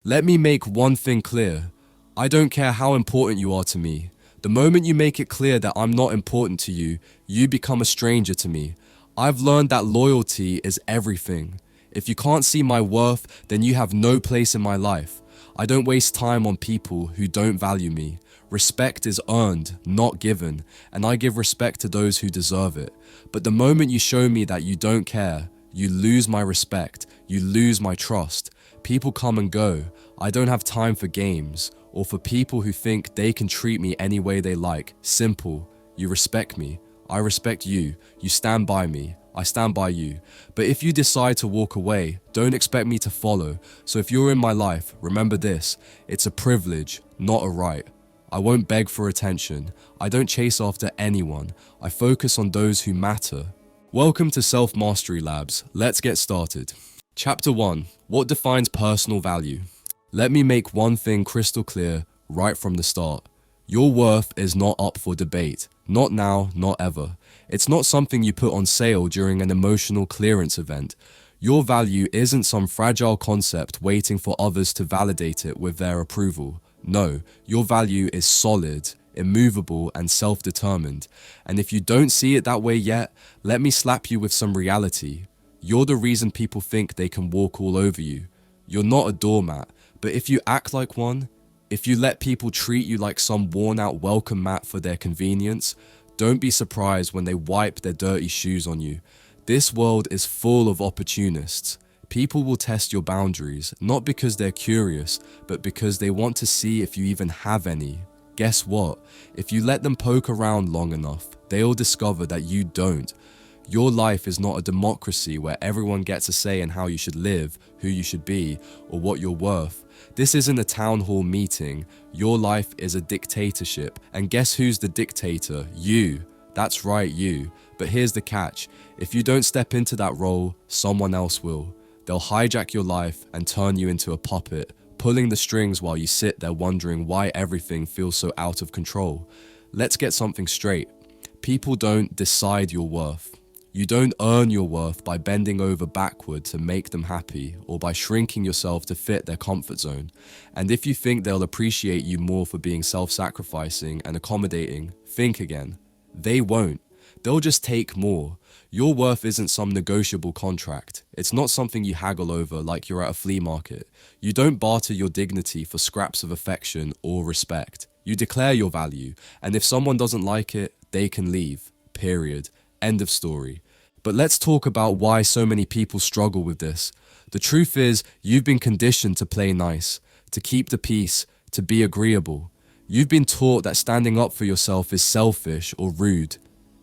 Let me make one thing clear. I don't care how important you are to me. The moment you make it clear that I'm not important to you, you become a stranger to me. I've learned that loyalty is everything. If you can't see my worth, then you have no place in my life. I don't waste time on people who don't value me. Respect is earned, not given, and I give respect to those who deserve it. But the moment you show me that you don't care, you lose my respect, you lose my trust. People come and go. I don't have time for games, or for people who think they can treat me any way they like. Simple. You respect me. I respect you. You stand by me. I stand by you. But if you decide to walk away, don't expect me to follow. So if you're in my life, remember this. It's a privilege, not a right. I won't beg for attention. I don't chase after anyone. I focus on those who matter. Welcome to Self-Mastery Labs. Let's get started. Chapter 1. What defines personal value? Let me make one thing crystal clear right from the start. Your worth is not up for debate. Not now, not ever. It's not something you put on sale during an emotional clearance event. Your value isn't some fragile concept waiting for others to validate it with their approval. No, your value is solid, immovable, and self-determined. And if you don't see it that way yet, let me slap you with some reality. You're the reason people think they can walk all over you. You're not a doormat, but if you act like one, if you let people treat you like some worn-out welcome mat for their convenience, don't be surprised when they wipe their dirty shoes on you. This world is full of opportunists. People will test your boundaries, not because they're curious, but because they want to see if you even have any. Guess what? If you let them poke around long enough, they'll discover that you don't. Your life is not a democracy where everyone gets a say in how you should live, who you should be, or what you're worth. This isn't a town hall meeting. Your life is a dictatorship. And guess who's the dictator? You. That's right, you. But here's the catch. If you don't step into that role, someone else will. They'll hijack your life and turn you into a puppet, pulling the strings while you sit there wondering why everything feels so out of control. Let's get something straight. People don't decide your worth. You don't earn your worth by bending over backward to make them happy or by shrinking yourself to fit their comfort zone. And if you think they'll appreciate you more for being self-sacrificing and accommodating, think again. They won't. They'll just take more. Your worth isn't some negotiable contract. It's not something you haggle over like you're at a flea market. You don't barter your dignity for scraps of affection or respect. You declare your value, and if someone doesn't like it, they can leave. Period. End of story. But let's talk about why so many people struggle with this. The truth is, you've been conditioned to play nice, to keep the peace, to be agreeable. You've been taught that standing up for yourself is selfish or rude.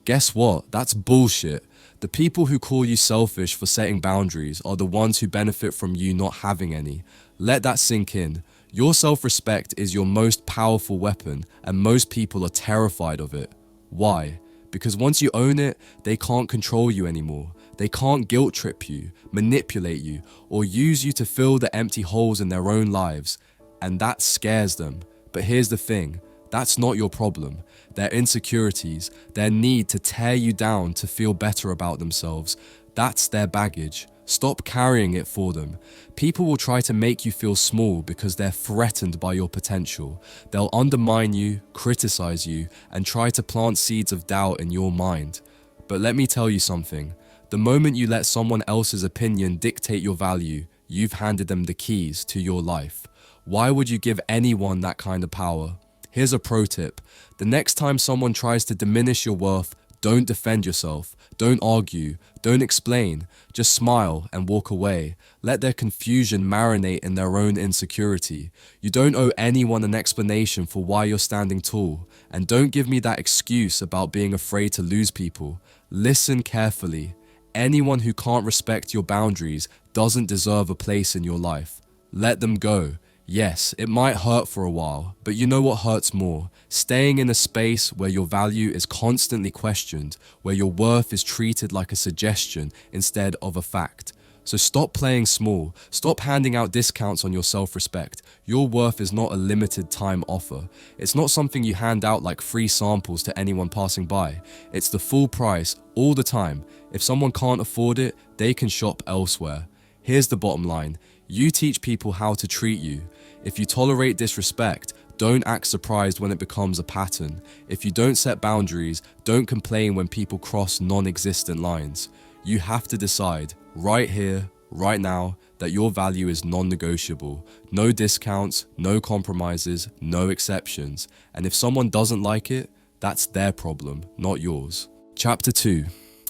Guess what? That's bullshit. The people who call you selfish for setting boundaries are the ones who benefit from you not having any. Let that sink in. Your self-respect is your most powerful weapon, and most people are terrified of it. Why? Because once you own it, they can't control you anymore. They can't guilt trip you, manipulate you, or use you to fill the empty holes in their own lives. And that scares them. But here's the thing. That's not your problem. Their insecurities, their need to tear you down to feel better about themselves, that's their baggage. Stop carrying it for them. People will try to make you feel small because they're threatened by your potential. They'll undermine you, criticize you, and try to plant seeds of doubt in your mind. But let me tell you something. The moment you let someone else's opinion dictate your value, you've handed them the keys to your life. Why would you give anyone that kind of power? Here's a pro tip. The next time someone tries to diminish your worth, don't defend yourself. Don't argue. Don't explain. Just smile and walk away. Let their confusion marinate in their own insecurity. You don't owe anyone an explanation for why you're standing tall. And don't give me that excuse about being afraid to lose people. Listen carefully. Anyone who can't respect your boundaries doesn't deserve a place in your life. Let them go. Yes, it might hurt for a while, but you know what hurts more? Staying in a space where your value is constantly questioned, where your worth is treated like a suggestion instead of a fact. So stop playing small. Stop handing out discounts on your self-respect. Your worth is not a limited time offer. It's not something you hand out like free samples to anyone passing by. It's the full price all the time. If someone can't afford it, they can shop elsewhere. Here's the bottom line. You teach people how to treat you. If you tolerate disrespect, don't act surprised when it becomes a pattern. If you don't set boundaries, don't complain when people cross non-existent lines. You have to decide, right here, right now, that your value is non-negotiable. No discounts, no compromises, no exceptions. And if someone doesn't like it, that's their problem, not yours. Chapter 2.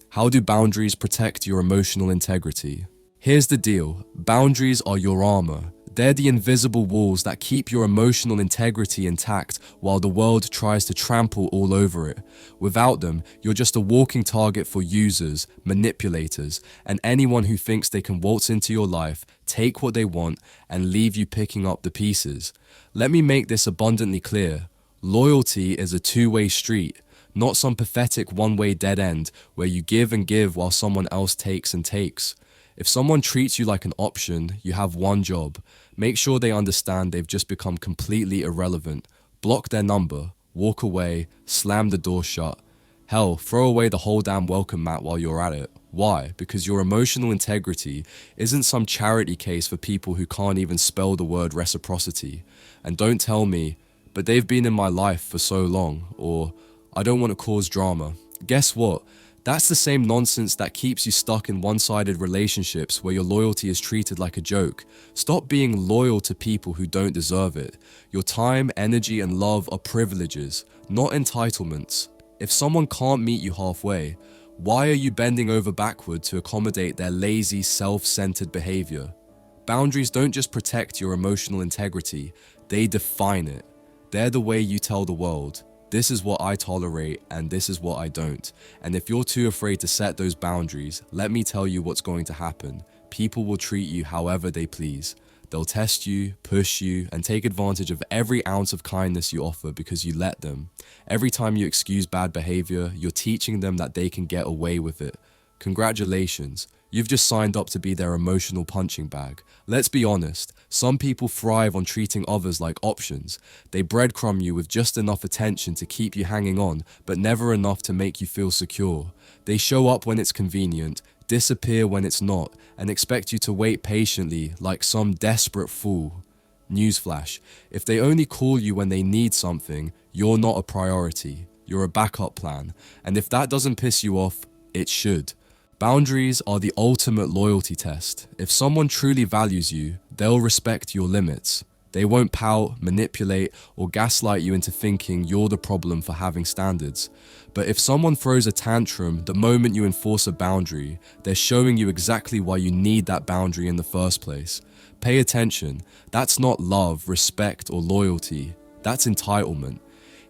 How do boundaries protect your emotional integrity? Here's the deal. Boundaries are your armor. They're the invisible walls that keep your emotional integrity intact while the world tries to trample all over it. Without them, you're just a walking target for users, manipulators, and anyone who thinks they can waltz into your life, take what they want, and leave you picking up the pieces. Let me make this abundantly clear. Loyalty is a two-way street, not some pathetic one-way dead end where you give and give while someone else takes and takes. If someone treats you like an option, you have one job. Make sure they understand they've just become completely irrelevant. Block their number, walk away, slam the door shut. Hell, throw away the whole damn welcome mat while you're at it. Why? Because your emotional integrity isn't some charity case for people who can't even spell the word reciprocity. And don't tell me, but they've been in my life for so long, or I don't want to cause drama. Guess what? That's the same nonsense that keeps you stuck in one-sided relationships where your loyalty is treated like a joke. Stop being loyal to people who don't deserve it. Your time, energy, and love are privileges, not entitlements. If someone can't meet you halfway, why are you bending over backward to accommodate their lazy, self-centered behavior? Boundaries don't just protect your emotional integrity, they define it. They're the way you tell the world, this is what I tolerate and this is what I don't. And if you're too afraid to set those boundaries, let me tell you what's going to happen. People will treat you however they please. They'll test you, push you, and take advantage of every ounce of kindness you offer because you let them. Every time you excuse bad behavior, you're teaching them that they can get away with it. Congratulations. You've just signed up to be their emotional punching bag. Let's be honest, some people thrive on treating others like options. They breadcrumb you with just enough attention to keep you hanging on, but never enough to make you feel secure. They show up when it's convenient, disappear when it's not, and expect you to wait patiently like some desperate fool. Newsflash, if they only call you when they need something, you're not a priority. You're a backup plan. And if that doesn't piss you off, it should. Boundaries are the ultimate loyalty test. If someone truly values you, they'll respect your limits. They won't pout, manipulate, or gaslight you into thinking you're the problem for having standards. But if someone throws a tantrum the moment you enforce a boundary, they're showing you exactly why you need that boundary in the first place. Pay attention. That's not love, respect, or loyalty. That's entitlement.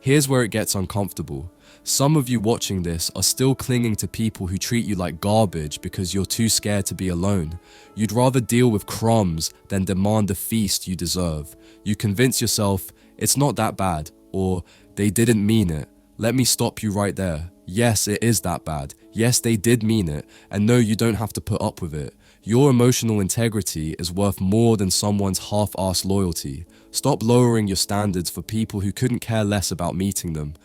Here's where it gets uncomfortable. Some of you watching this are still clinging to people who treat you like garbage because you're too scared to be alone. You'd rather deal with crumbs than demand the feast you deserve. You convince yourself, it's not that bad, or they didn't mean it. Let me stop you right there. Yes, it is that bad. Yes, they did mean it, and no, you don't have to put up with it. Your emotional integrity is worth more than someone's half-assed loyalty. Stop lowering your standards for people who couldn't care less about meeting them.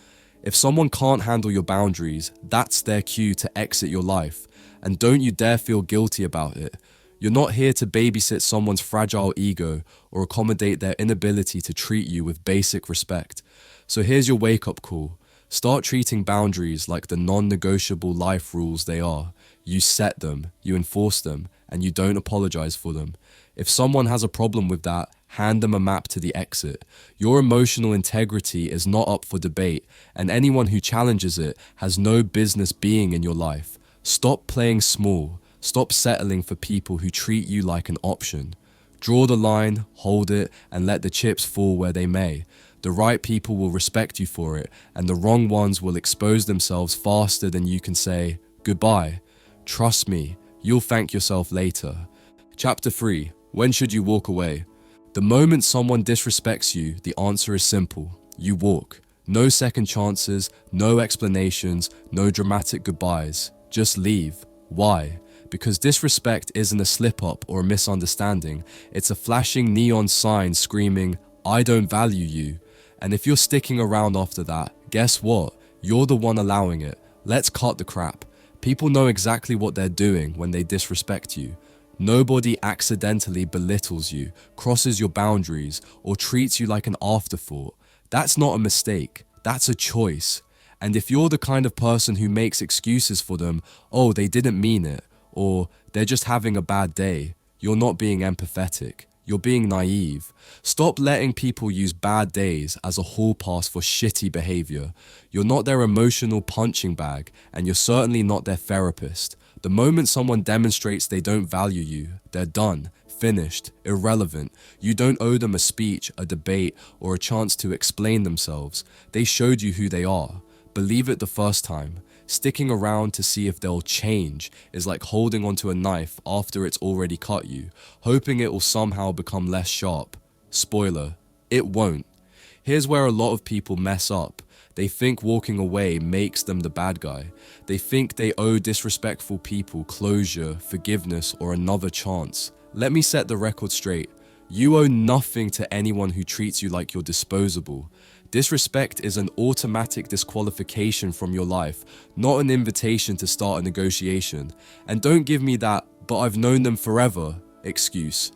If someone can't handle your boundaries, that's their cue to exit your life. And don't you dare feel guilty about it. You're not here to babysit someone's fragile ego or accommodate their inability to treat you with basic respect. So here's your wake-up call. Start treating boundaries like the non-negotiable life rules they are. You set them, you enforce them, and you don't apologize for them. If someone has a problem with that, hand them a map to the exit. Your emotional integrity is not up for debate, and anyone who challenges it has no business being in your life. Stop playing small. Stop settling for people who treat you like an option. Draw the line, hold it, and let the chips fall where they may. The right people will respect you for it, and the wrong ones will expose themselves faster than you can say goodbye. Trust me, you'll thank yourself later. Chapter 3. When should you walk away? The moment someone disrespects you, the answer is simple. You walk. No second chances, no explanations, no dramatic goodbyes. Just leave. Why? Because disrespect isn't a slip-up or a misunderstanding. It's a flashing neon sign screaming, I don't value you. And if you're sticking around after that, guess what? You're the one allowing it. Let's cut the crap. People know exactly what they're doing when they disrespect you. Nobody accidentally belittles you, crosses your boundaries, or treats you like an afterthought. That's not a mistake, that's a choice. And if you're the kind of person who makes excuses for them, oh, they didn't mean it, or they're just having a bad day, you're not being empathetic. You're being naive. Stop letting people use bad days as a hall pass for shitty behavior. You're not their emotional punching bag, and you're certainly not their therapist. The moment someone demonstrates they don't value you, they're done, finished, irrelevant. You don't owe them a speech, a debate, or a chance to explain themselves. They showed you who they are. Believe it the first time. Sticking around to see if they'll change is like holding onto a knife after it's already cut you, hoping it will somehow become less sharp. Spoiler, it won't. Here's where a lot of people mess up. They think walking away makes them the bad guy. They think they owe disrespectful people closure, forgiveness, or another chance. Let me set the record straight. You owe nothing to anyone who treats you like you're disposable. Disrespect is an automatic disqualification from your life, not an invitation to start a negotiation. And don't give me that, but I've known them forever, excuse.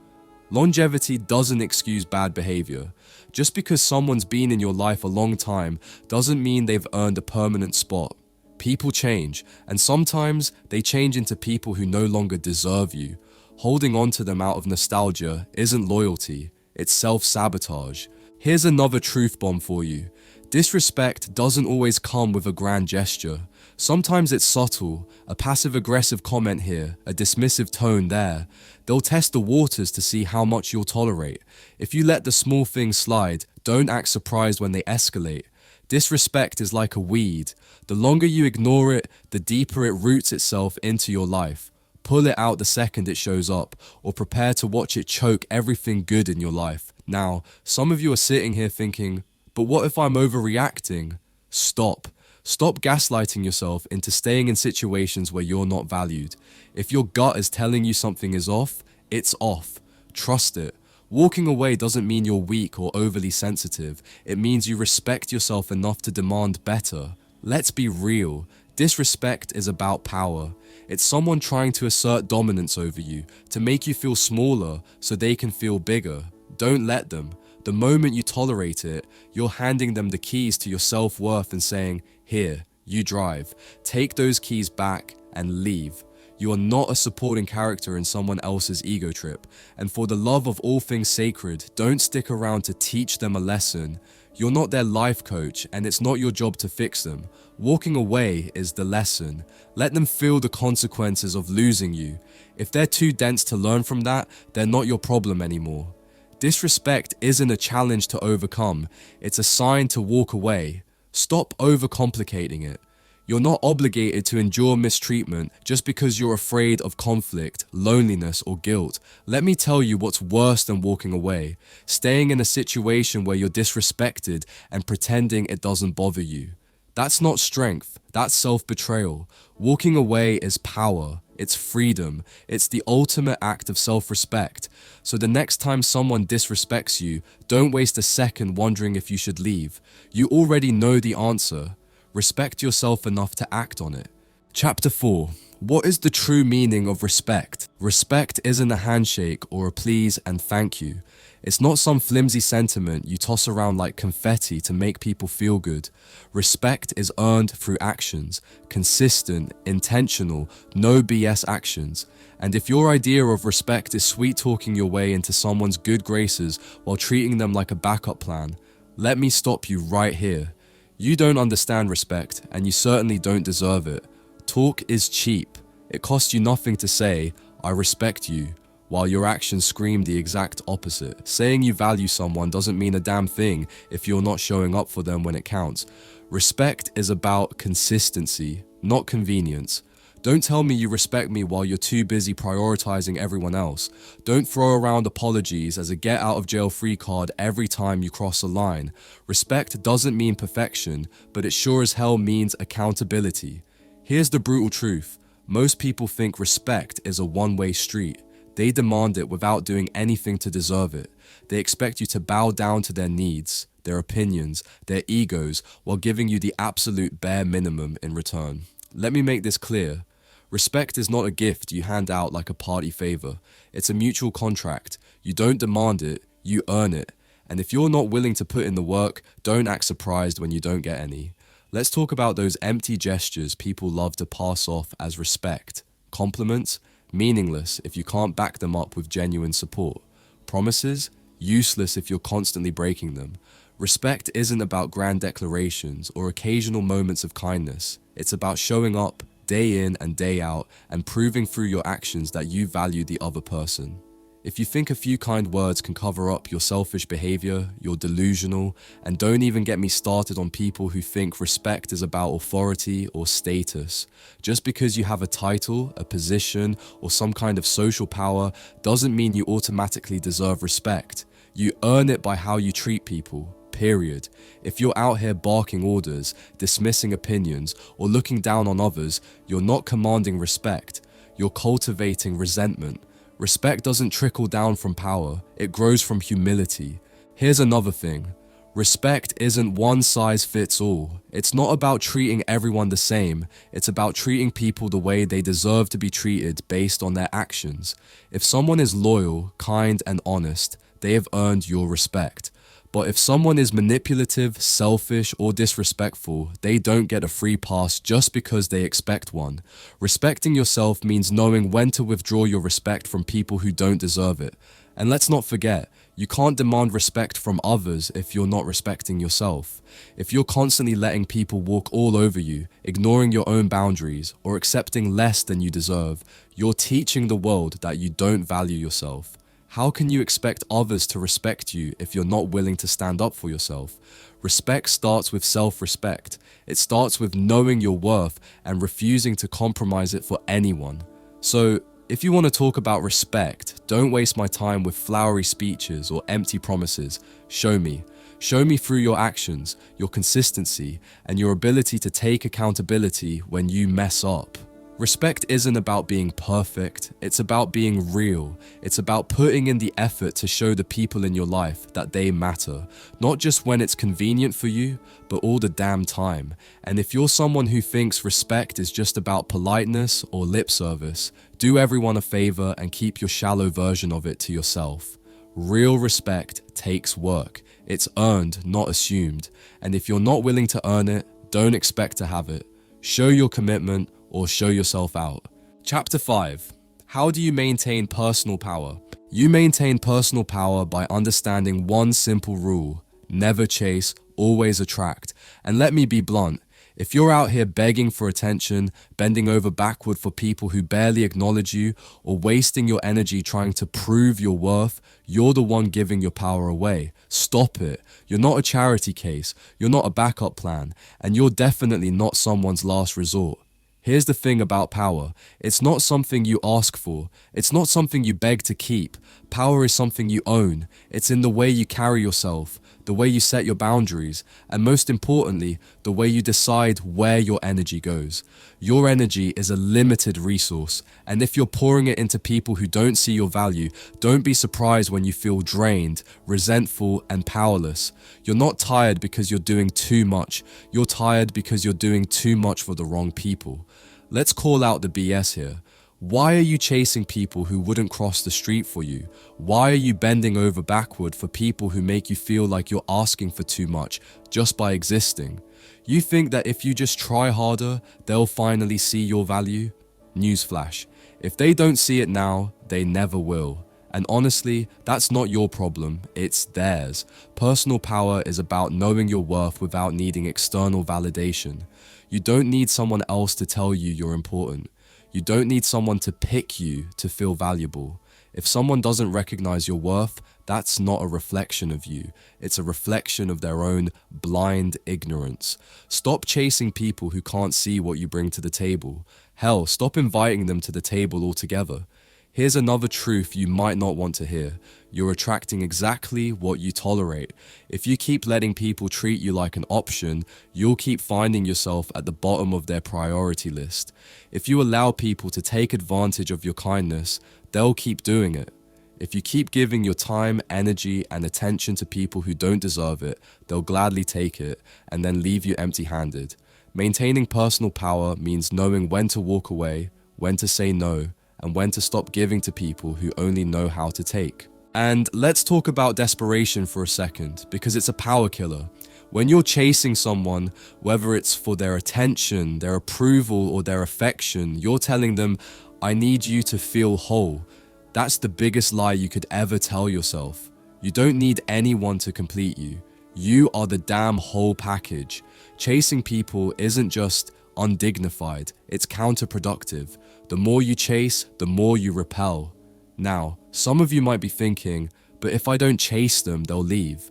Longevity doesn't excuse bad behavior. Just because someone's been in your life a long time doesn't mean they've earned a permanent spot. People change, and sometimes they change into people who no longer deserve you. Holding on to them out of nostalgia isn't loyalty, it's self-sabotage. Here's another truth bomb for you. Disrespect doesn't always come with a grand gesture. Sometimes it's subtle, a passive-aggressive comment here, a dismissive tone there. They'll test the waters to see how much you'll tolerate. If you let the small things slide, don't act surprised when they escalate. Disrespect is like a weed. The longer you ignore it, the deeper it roots itself into your life. Pull it out the second it shows up, or prepare to watch it choke everything good in your life. Now, some of you are sitting here thinking, but what if I'm overreacting? Stop. Stop gaslighting yourself into staying in situations where you're not valued. If your gut is telling you something is off, it's off. Trust it. Walking away doesn't mean you're weak or overly sensitive. It means you respect yourself enough to demand better. Let's be real. Disrespect is about power. It's someone trying to assert dominance over you, to make you feel smaller so they can feel bigger. Don't let them. The moment you tolerate it, you're handing them the keys to your self-worth and saying, here, you drive. Take those keys back and leave. You are not a supporting character in someone else's ego trip. And for the love of all things sacred, don't stick around to teach them a lesson. You're not their life coach, and it's not your job to fix them. Walking away is the lesson. Let them feel the consequences of losing you. If they're too dense to learn from that, they're not your problem anymore. Disrespect isn't a challenge to overcome. It's a sign to walk away. Stop overcomplicating it. You're not obligated to endure mistreatment just because you're afraid of conflict, loneliness, or guilt. Let me tell you what's worse than walking away. Staying in a situation where you're disrespected and pretending it doesn't bother you. That's not strength, that's self-betrayal. Walking away is power, it's freedom, it's the ultimate act of self-respect. So the next time someone disrespects you, don't waste a second wondering if you should leave. You already know the answer. Respect yourself enough to act on it. Chapter 4. What is the true meaning of respect? Respect isn't a handshake or a please and thank you. It's not some flimsy sentiment you toss around like confetti to make people feel good. Respect is earned through actions, consistent, intentional, no BS actions. And if your idea of respect is sweet-talking your way into someone's good graces while treating them like a backup plan, let me stop you right here. You don't understand respect, and you certainly don't deserve it. Talk is cheap. It costs you nothing to say, I respect you, while your actions scream the exact opposite. Saying you value someone doesn't mean a damn thing if you're not showing up for them when it counts. Respect is about consistency, not convenience. Don't tell me you respect me while you're too busy prioritizing everyone else. Don't throw around apologies as a get-out-of-jail-free card every time you cross a line. Respect doesn't mean perfection, but it sure as hell means accountability. Here's the brutal truth. Most people think respect is a one-way street. They demand it without doing anything to deserve it. They expect you to bow down to their needs, their opinions, their egos, while giving you the absolute bare minimum in return. Let me make this clear. Respect is not a gift you hand out like a party favor. It's a mutual contract. You don't demand it, you earn it. And if you're not willing to put in the work, don't act surprised when you don't get any. Let's talk about those empty gestures people love to pass off as respect. Compliments? Meaningless if you can't back them up with genuine support. Promises? Useless if you're constantly breaking them. Respect isn't about grand declarations or occasional moments of kindness. It's about showing up day in and day out and proving through your actions that you value the other person. If you think a few kind words can cover up your selfish behavior, you're delusional, and don't even get me started on people who think respect is about authority or status. Just because you have a title, a position, or some kind of social power doesn't mean you automatically deserve respect. You earn it by how you treat people. Period. If you're out here barking orders, dismissing opinions, or looking down on others, you're not commanding respect. You're cultivating resentment. Respect doesn't trickle down from power, it grows from humility. Here's another thing. Respect isn't one size fits all. It's not about treating everyone the same. It's about treating people the way they deserve to be treated based on their actions. If someone is loyal, kind, and honest, they have earned your respect. But if someone is manipulative, selfish, or disrespectful, they don't get a free pass just because they expect one. Respecting yourself means knowing when to withdraw your respect from people who don't deserve it. And let's not forget, you can't demand respect from others if you're not respecting yourself. If you're constantly letting people walk all over you, ignoring your own boundaries, or accepting less than you deserve, you're teaching the world that you don't value yourself. How can you expect others to respect you if you're not willing to stand up for yourself? Respect starts with self-respect. It starts with knowing your worth and refusing to compromise it for anyone. So, if you want to talk about respect, don't waste my time with flowery speeches or empty promises. Show me. Show me through your actions, your consistency, and your ability to take accountability when you mess up. Respect isn't about being perfect, it's about being real. It's about putting in the effort to show the people in your life that they matter, not just when it's convenient for you, but all the damn time. And if you're someone who thinks respect is just about politeness or lip service, do everyone a favor and keep your shallow version of it to yourself. Real respect takes work. It's earned, not assumed. And if you're not willing to earn it, don't expect to have it. Show your commitment, or show yourself out. Chapter 5. How do you maintain personal power? You maintain personal power by understanding one simple rule: never chase, always attract. And let me be blunt, if you're out here begging for attention, bending over backward for people who barely acknowledge you, or wasting your energy trying to prove your worth, you're the one giving your power away. Stop it. You're not a charity case, you're not a backup plan, and you're definitely not someone's last resort. Here's the thing about power. It's not something you ask for. It's not something you beg to keep. Power is something you own. It's in the way you carry yourself, the way you set your boundaries, and most importantly, the way you decide where your energy goes. Your energy is a limited resource, and if you're pouring it into people who don't see your value, don't be surprised when you feel drained, resentful, and powerless. You're not tired because you're doing too much. You're tired because you're doing too much for the wrong people. Let's call out the BS here. Why are you chasing people who wouldn't cross the street for you? Why are you bending over backward for people who make you feel like you're asking for too much just by existing? You think that if you just try harder, they'll finally see your value? Newsflash. If they don't see it now, they never will. And honestly, that's not your problem, it's theirs. Personal power is about knowing your worth without needing external validation. You don't need someone else to tell you you're important. You don't need someone to pick you to feel valuable. If someone doesn't recognize your worth, that's not a reflection of you. It's a reflection of their own blind ignorance. Stop chasing people who can't see what you bring to the table. Hell, stop inviting them to the table altogether. Here's another truth you might not want to hear. You're attracting exactly what you tolerate. If you keep letting people treat you like an option, you'll keep finding yourself at the bottom of their priority list. If you allow people to take advantage of your kindness, they'll keep doing it. If you keep giving your time, energy, and attention to people who don't deserve it, they'll gladly take it and then leave you empty-handed. Maintaining personal power means knowing when to walk away, when to say no, and when to stop giving to people who only know how to take. And let's talk about desperation for a second, because it's a power killer. When you're chasing someone, whether it's for their attention, their approval, or their affection, you're telling them, I need you to feel whole. That's the biggest lie you could ever tell yourself. You don't need anyone to complete you. You are the damn whole package. Chasing people isn't just undignified, it's counterproductive. The more you chase, the more you repel. Now, some of you might be thinking, but if I don't chase them, they'll leave.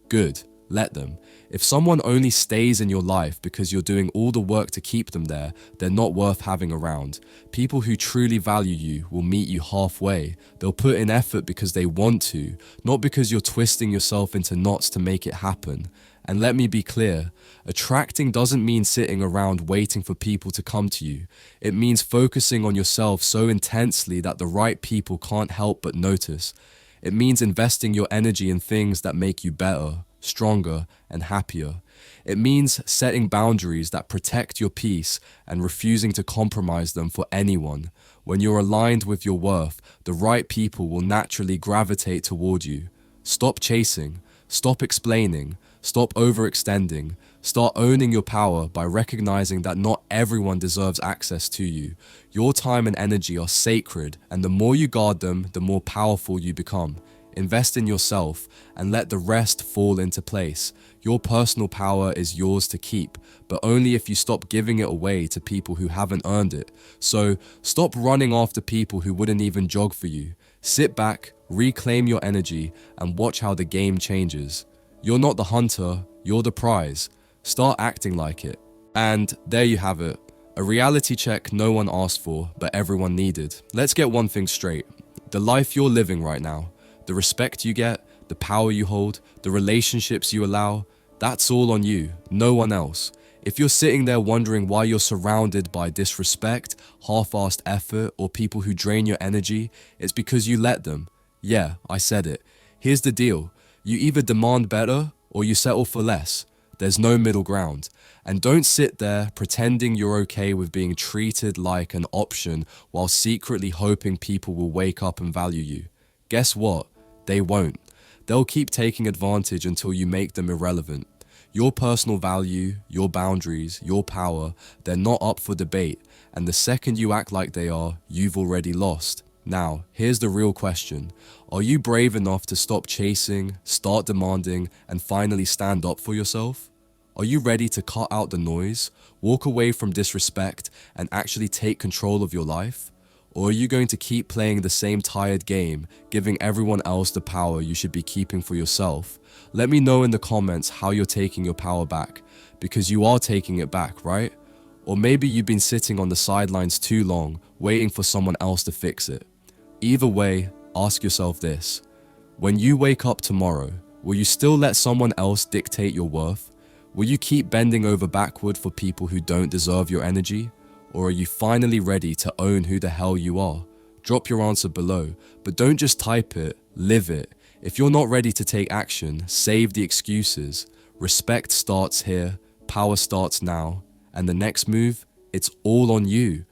Good, let them. If someone only stays in your life because you're doing all the work to keep them there, they're not worth having around. People who truly value you will meet you halfway. They'll put in effort because they want to, not because you're twisting yourself into knots to make it happen. And let me be clear, attracting doesn't mean sitting around waiting for people to come to you. It means focusing on yourself so intensely that the right people can't help but notice. It means investing your energy in things that make you better, stronger, and happier. It means setting boundaries that protect your peace and refusing to compromise them for anyone. When you're aligned with your worth, the right people will naturally gravitate toward you. Stop chasing, stop explaining, stop overextending. Start owning your power by recognizing that not everyone deserves access to you. Your time and energy are sacred, and the more you guard them, the more powerful you become. Invest in yourself and let the rest fall into place. Your personal power is yours to keep, but only if you stop giving it away to people who haven't earned it. So stop running after people who wouldn't even jog for you. Sit back, reclaim your energy, and watch how the game changes. You're not the hunter, you're the prize. Start acting like it. And there you have it. A reality check no one asked for, but everyone needed. Let's get one thing straight. The life you're living right now, the respect you get, the power you hold, the relationships you allow, that's all on you, no one else. If you're sitting there wondering why you're surrounded by disrespect, half-assed effort, or people who drain your energy, it's because you let them. Yeah, I said it. Here's the deal. You either demand better or you settle for less. There's no middle ground. And don't sit there pretending you're okay with being treated like an option while secretly hoping people will wake up and value you. Guess what? They won't. They'll keep taking advantage until you make them irrelevant. Your personal value, your boundaries, your power, they're not up for debate. And the second you act like they are, you've already lost. Now, here's the real question. Are you brave enough to stop chasing, start demanding, and finally stand up for yourself? Are you ready to cut out the noise, walk away from disrespect, and actually take control of your life? Or are you going to keep playing the same tired game, giving everyone else the power you should be keeping for yourself? Let me know in the comments how you're taking your power back, because you are taking it back, right? Or maybe you've been sitting on the sidelines too long, waiting for someone else to fix it. Either way, ask yourself this. When you wake up tomorrow, will you still let someone else dictate your worth? Will you keep bending over backward for people who don't deserve your energy? Or are you finally ready to own who the hell you are? Drop your answer below, but don't just type it, live it. If you're not ready to take action, save the excuses. Respect starts here, power starts now, and the next move, it's all on you.